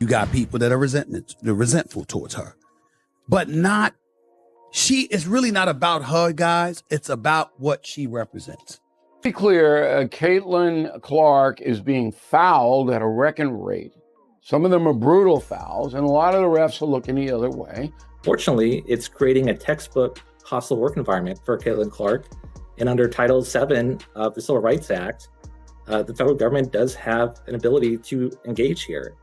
You got people that are resentful towards her. But she is really not about her, guys. It's about what she represents. To be clear, Caitlin Clark is being fouled at a record rate. Some of them are brutal fouls, and a lot of the refs are looking the other way. Fortunately, it's creating a textbook hostile work environment for Caitlin Clark. And under Title VII of the Civil Rights Act, the federal government does have an ability to engage here.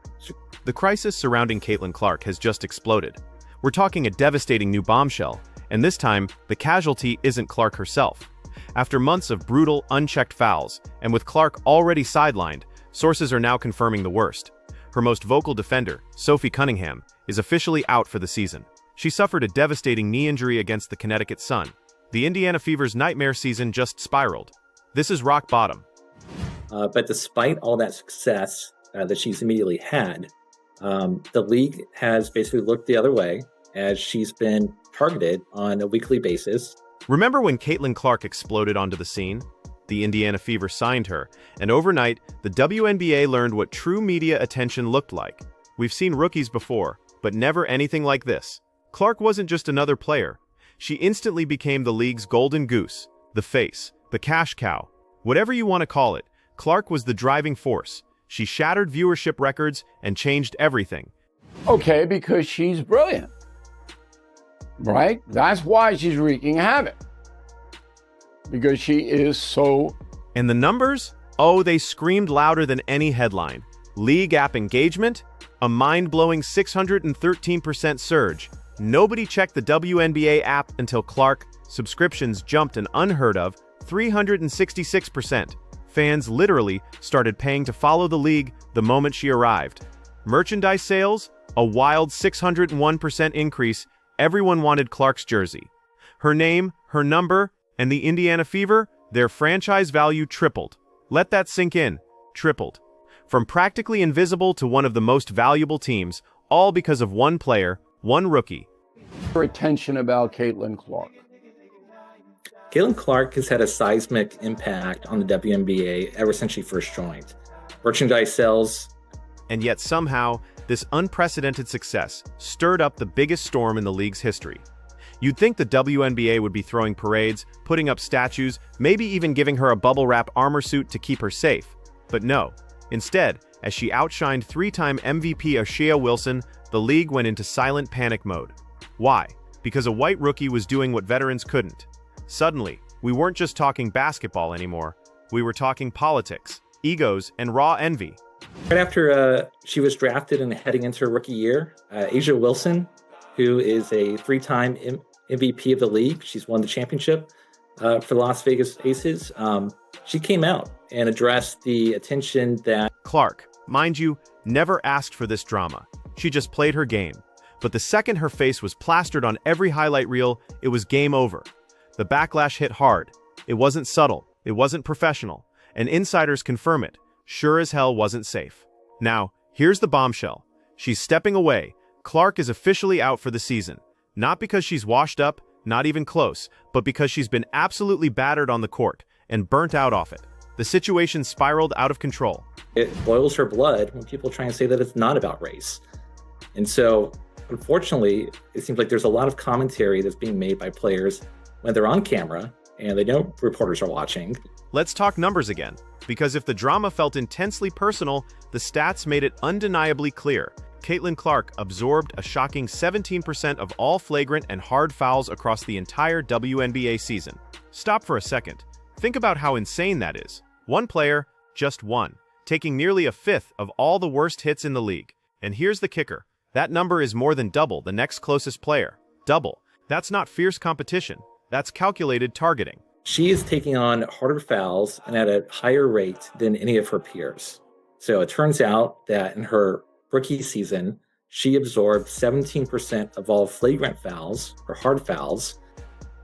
The crisis surrounding Caitlin Clark has just exploded. We're talking a devastating new bombshell, and this time, the casualty isn't Clark herself. After months of brutal, unchecked fouls, and with Clark already sidelined, sources are now confirming the worst. Her most vocal defender, Sophie Cunningham, is officially out for the season. She suffered a devastating knee injury against the Connecticut Sun. The Indiana Fever's nightmare season just spiraled. This is rock bottom. But despite all that success that she's immediately had, the league has basically looked the other way as she's been targeted on a weekly basis. Remember when Caitlin Clark exploded onto the scene? The Indiana Fever signed her, and overnight, the WNBA learned what true media attention looked like. We've seen rookies before, but never anything like this. Clark wasn't just another player. She instantly became the league's golden goose, the face, the cash cow. Whatever you want to call it, Clark was the driving force. She shattered viewership records and changed everything. Okay, because she's brilliant, right? That's why she's wreaking havoc. Because she is so... And the numbers? Oh, they screamed louder than any headline. League app engagement? A mind-blowing 613% surge. Nobody checked the WNBA app until Clark. Subscriptions jumped an unheard of 366%. Fans literally started paying to follow the league the moment she arrived. Merchandise sales? A wild 601% increase. Everyone wanted Clark's jersey. Her name, her number, and the Indiana Fever, their franchise value tripled. Let that sink in. Tripled. From practically invisible to one of the most valuable teams, all because of one player, one rookie. Her attention about Caitlin Clark. Caitlin Clark has had a seismic impact on the WNBA ever since she first joined. Merchandise sales. And yet somehow, this unprecedented success stirred up the biggest storm in the league's history. You'd think the WNBA would be throwing parades, putting up statues, maybe even giving her a bubble wrap armor suit to keep her safe. But no. Instead, as she outshined three-time MVP Ashea Wilson, the league went into silent panic mode. Why? Because a white rookie was doing what veterans couldn't. Suddenly, we weren't just talking basketball anymore. We were talking politics, egos, and raw envy. Right after she was drafted and heading into her rookie year, Ashea Wilson, who is a three-time MVP of the league, she's won the championship for the Las Vegas Aces, she came out and addressed the attention that... Clark, mind you, never asked for this drama. She just played her game. But the second her face was plastered on every highlight reel, it was game over. The backlash hit hard. It wasn't subtle. It wasn't professional. And insiders confirm it. Sure as hell wasn't safe. Now, here's the bombshell. She's stepping away. Clark is officially out for the season. Not because she's washed up, not even close, but because she's been absolutely battered on the court and burnt out off it. The situation spiraled out of control. It boils her blood when people try and say that it's not about race. And so, unfortunately, it seems like there's a lot of commentary that's being made by players when they're on camera and they know reporters are watching. Let's talk numbers again, because if the drama felt intensely personal, the stats made it undeniably clear. Caitlin Clark absorbed a shocking 17% of all flagrant and hard fouls across the entire WNBA season. Stop for a second. Think about how insane that is. One player, just one, taking nearly a fifth of all the worst hits in the league. And here's the kicker. That number is more than double the next closest player. Double. That's not fierce competition. That's calculated targeting. She is taking on harder fouls and at a higher rate than any of her peers. So it turns out that in her rookie season, she absorbed 17% of all flagrant fouls, or hard fouls.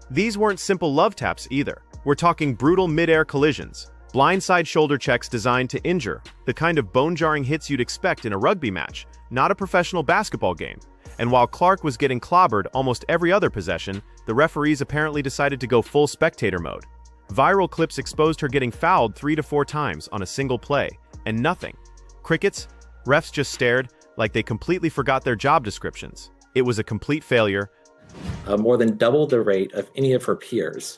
These weren't simple love taps either. We're talking brutal mid-air collisions, blindside shoulder checks designed to injure, the kind of bone-jarring hits you'd expect in a rugby match, not a professional basketball game. And while Clark was getting clobbered almost every other possession, the referees apparently decided to go full spectator mode. Viral clips exposed her getting fouled 3 to 4 times on a single play, and nothing. Crickets? Refs just stared, like they completely forgot their job descriptions. It was a complete failure. More than double the rate of any of her peers.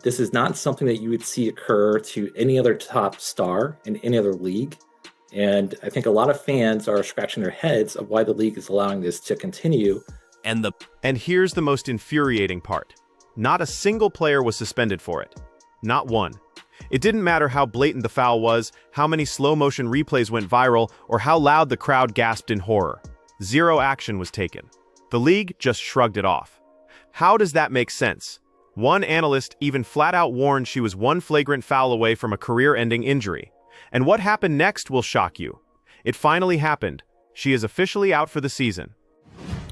This is not something that you would see occur to any other top star in any other league. And I think a lot of fans are scratching their heads of why the league is allowing this to continue. And here's the most infuriating part. Not a single player was suspended for it. Not one. It didn't matter how blatant the foul was, how many slow-motion replays went viral, or how loud the crowd gasped in horror. Zero action was taken. The league just shrugged it off. How does that make sense? One analyst even flat-out warned she was one flagrant foul away from a career-ending injury. And what happened next will shock you. It finally happened. She is officially out for the season.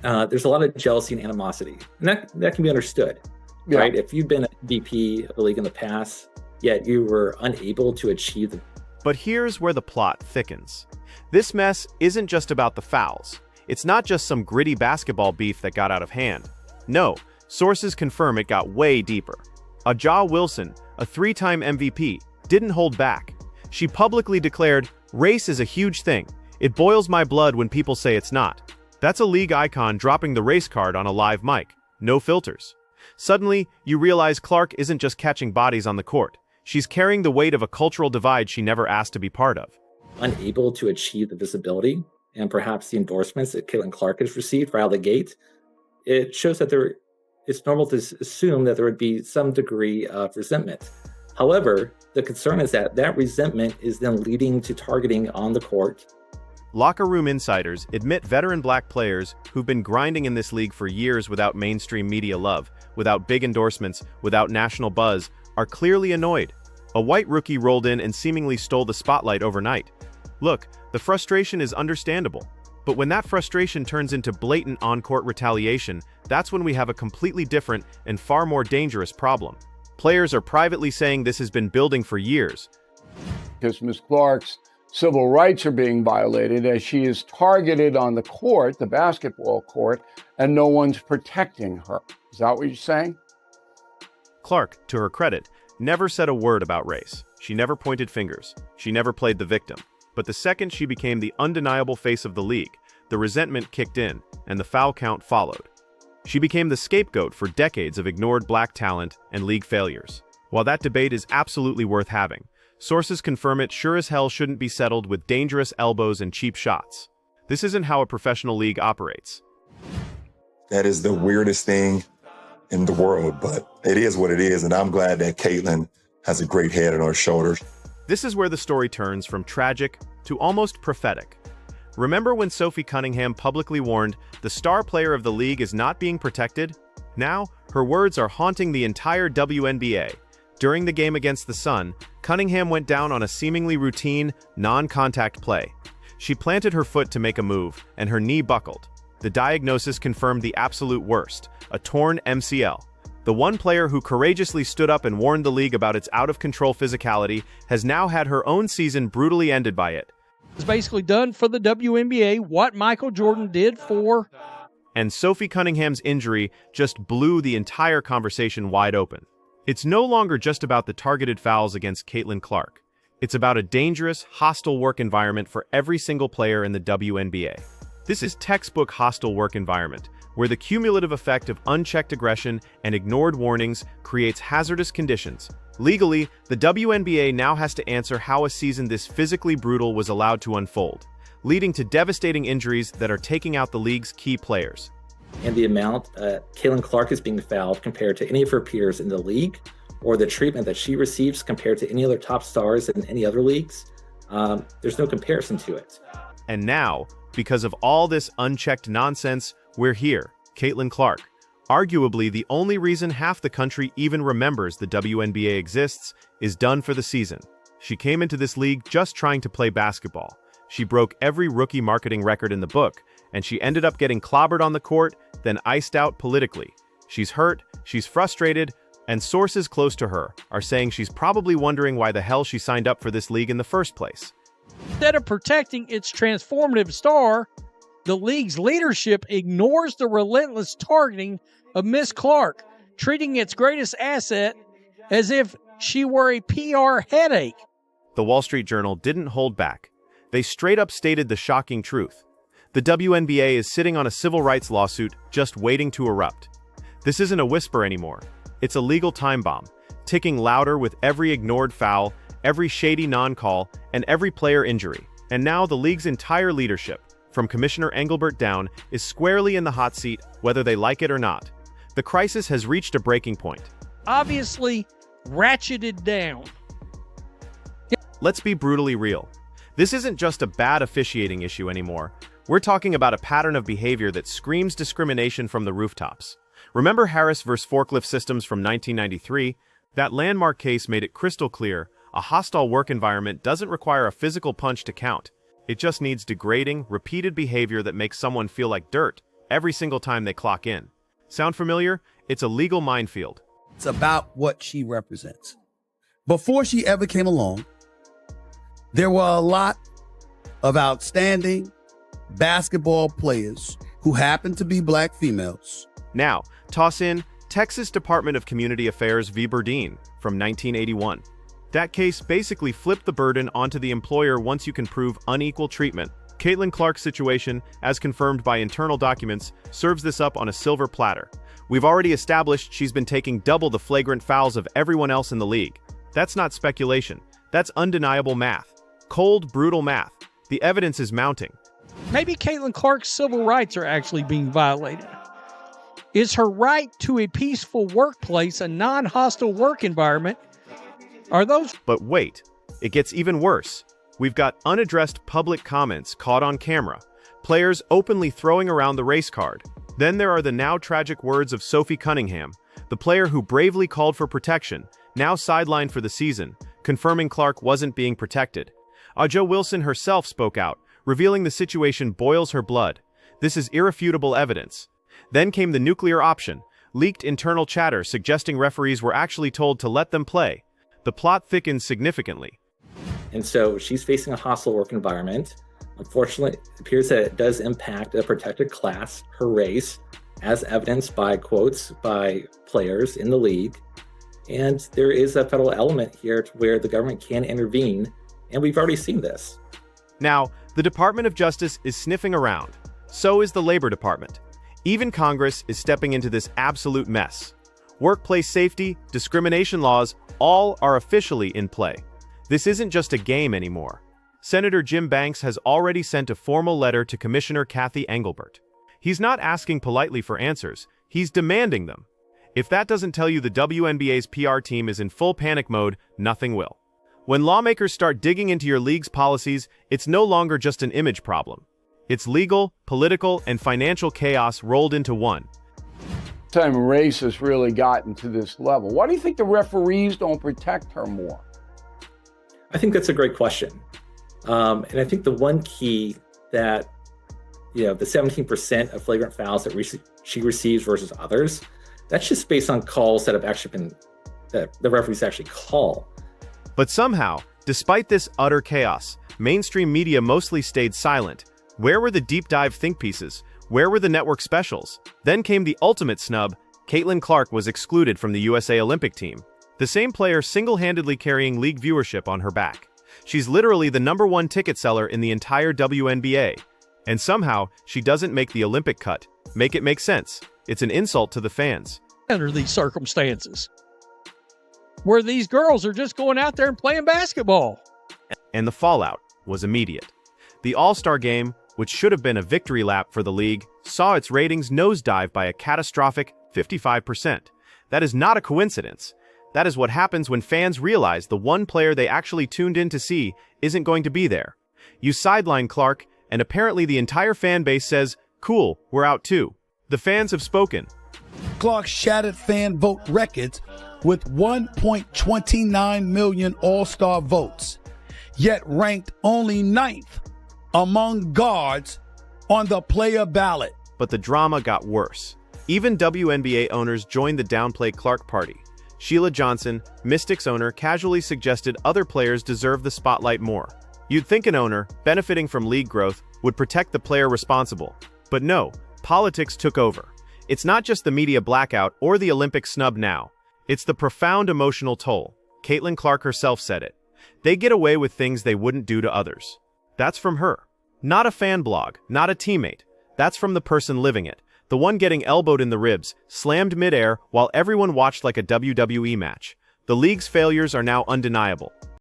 There's a lot of jealousy and animosity, and that can be understood, right? If you've been an MVP of the league in the past, yet you were unable to achieve the... But here's where the plot thickens. This mess isn't just about the fouls. It's not just some gritty basketball beef that got out of hand. No, sources confirm it got way deeper. A'ja Wilson, a three-time MVP, didn't hold back. She publicly declared, "Race is a huge thing. It boils my blood when people say it's not." That's a league icon dropping the race card on a live mic. No filters. Suddenly, you realize Clark isn't just catching bodies on the court. She's carrying the weight of a cultural divide she never asked to be part of. Unable to achieve the visibility and perhaps the endorsements that Caitlin Clark has received right out of the gate, it shows that it's normal to assume that there would be some degree of resentment. However, the concern is that resentment is then leading to targeting on the court. Locker room insiders admit veteran black players who've been grinding in this league for years without mainstream media love, without big endorsements, without national buzz, are clearly annoyed. A white rookie rolled in and seemingly stole the spotlight overnight. Look, the frustration is understandable. But when that frustration turns into blatant on-court retaliation, that's when we have a completely different and far more dangerous problem. Players are privately saying this has been building for years. Because Ms. Clark's civil rights are being violated as she is targeted on the court, the basketball court, and no one's protecting her. Is that what you're saying? Clark, to her credit, never said a word about race. She never pointed fingers. She never played the victim. But the second she became the undeniable face of the league, the resentment kicked in, and the foul count followed. She became the scapegoat for decades of ignored black talent and league failures. While that debate is absolutely worth having, sources confirm it sure as hell shouldn't be settled with dangerous elbows and cheap shots. This isn't how a professional league operates. That is the weirdest thing in the world, but it is what it is, and I'm glad that Caitlin has a great head on her shoulders. This is where the story turns from tragic to almost prophetic. Remember when Sophie Cunningham publicly warned the star player of the league is not being protected? Now, her words are haunting the entire WNBA. During the game against the Sun, Cunningham went down on a seemingly routine, non-contact play. She planted her foot to make a move, and her knee buckled. The diagnosis confirmed the absolute worst, a torn MCL. The one player who courageously stood up and warned the league about its out-of-control physicality has now had her own season brutally ended by it. It's basically done for the WNBA what Michael Jordan did for... And Sophie Cunningham's injury just blew the entire conversation wide open. It's no longer just about the targeted fouls against Caitlin Clark. It's about a dangerous, hostile work environment for every single player in the WNBA. This is textbook hostile work environment, where the cumulative effect of unchecked aggression and ignored warnings creates hazardous conditions. Legally, the WNBA now has to answer how a season this physically brutal was allowed to unfold, leading to devastating injuries that are taking out the league's key players. And the amount Caitlin Clark is being fouled compared to any of her peers in the league, or the treatment that she receives compared to any other top stars in any other leagues, there's no comparison to it. And now, because of all this unchecked nonsense, we're here, Caitlin Clark. Arguably, the only reason half the country even remembers the WNBA exists is done for the season. She came into this league just trying to play basketball. She broke every rookie marketing record in the book, and she ended up getting clobbered on the court, then iced out politically. She's hurt, she's frustrated, and sources close to her are saying she's probably wondering why the hell she signed up for this league in the first place. Instead of protecting its transformative star, the league's leadership ignores the relentless targeting of Miss Clark, treating its greatest asset as if she were a PR headache. The Wall Street Journal didn't hold back. They straight up stated the shocking truth. The WNBA is sitting on a civil rights lawsuit just waiting to erupt. This isn't a whisper anymore. It's a legal time bomb, ticking louder with every ignored foul, every shady non-call, and every player injury. And now the league's entire leadership, from Commissioner Engelbert down, is squarely in the hot seat, whether they like it or not. The crisis has reached a breaking point. Obviously, ratcheted down. Let's be brutally real. This isn't just a bad officiating issue anymore. We're talking about a pattern of behavior that screams discrimination from the rooftops. Remember Harris vs. Forklift Systems from 1993? That landmark case made it crystal clear a hostile work environment doesn't require a physical punch to count. It just needs degrading, repeated behavior that makes someone feel like dirt every single time they clock in. Sound familiar? It's a legal minefield. It's about what she represents. Before she ever came along, there were a lot of outstanding basketball players who happened to be black females. Now, toss in Texas Department of Community Affairs v. Burdine from 1981. That case basically flipped the burden onto the employer once you can prove unequal treatment. Caitlin Clark's situation, as confirmed by internal documents, serves this up on a silver platter. We've already established she's been taking double the flagrant fouls of everyone else in the league. That's not speculation. That's undeniable math. Cold, brutal math. The evidence is mounting. Maybe Caitlin Clark's civil rights are actually being violated. Is her right to a peaceful workplace, a non-hostile work environment, are those... But wait, it gets even worse. We've got unaddressed public comments caught on camera, players openly throwing around the race card. Then there are the now tragic words of Sophie Cunningham, the player who bravely called for protection, now sidelined for the season, confirming Clark wasn't being protected. Ajo Wilson herself spoke out, revealing the situation boils her blood. This is irrefutable evidence. Then came the nuclear option, leaked internal chatter suggesting referees were actually told to let them play. The plot thickens significantly. And so she's facing a hostile work environment. Unfortunately, it appears that it does impact a protected class, her race, as evidenced by quotes by players in the league. And there is a federal element here to where the government can intervene, and we've already seen this. Now, the Department of Justice is sniffing around. So is the Labor Department. Even Congress is stepping into this absolute mess. Workplace safety, discrimination laws, all are officially in play. This isn't just a game anymore. Senator Jim Banks has already sent a formal letter to Commissioner Kathy Engelbert. He's not asking politely for answers, he's demanding them. If that doesn't tell you the WNBA's PR team is in full panic mode, nothing will. When lawmakers start digging into your league's policies, it's no longer just an image problem. It's legal, political, and financial chaos rolled into one. Time race has really gotten to this level. Why do you think the referees don't protect her more? I think that's a great question. And I think the one key that, the 17% of flagrant fouls that she receives versus others, that's just based on calls that have actually been, that the referees actually call. But somehow, despite this utter chaos, mainstream media mostly stayed silent. Where were the deep dive think pieces? Where were the network specials? Then came the ultimate snub. Caitlin Clark was excluded from the USA Olympic team. The same player single-handedly carrying league viewership on her back. She's literally the #1 ticket seller in the entire WNBA. And somehow, she doesn't make the Olympic cut. Make it make sense. It's an insult to the fans. Under these circumstances, where these girls are just going out there and playing basketball. And the fallout was immediate. The All-Star Game, which should have been a victory lap for the league, saw its ratings nosedive by a catastrophic 55%. That is not a coincidence. That is what happens when fans realize the one player they actually tuned in to see isn't going to be there. You sideline Clark, and apparently the entire fan base says, "Cool, we're out too." The fans have spoken. Clark shattered fan vote records with 1.29 million All-Star votes, yet ranked only 9th among guards on the player ballot. But the drama got worse. Even WNBA owners joined the downplay Clark party. Sheila Johnson, Mystics owner, casually suggested other players deserve the spotlight more. You'd think an owner, benefiting from league growth, would protect the player responsible. But no, politics took over. It's not just the media blackout or the Olympic snub now. It's the profound emotional toll. Caitlin Clark herself said it. They get away with things they wouldn't do to others. That's from her. Not a fan blog, not a teammate. That's from the person living it. The one getting elbowed in the ribs, slammed midair while everyone watched like a WWE match. The league's failures are now undeniable.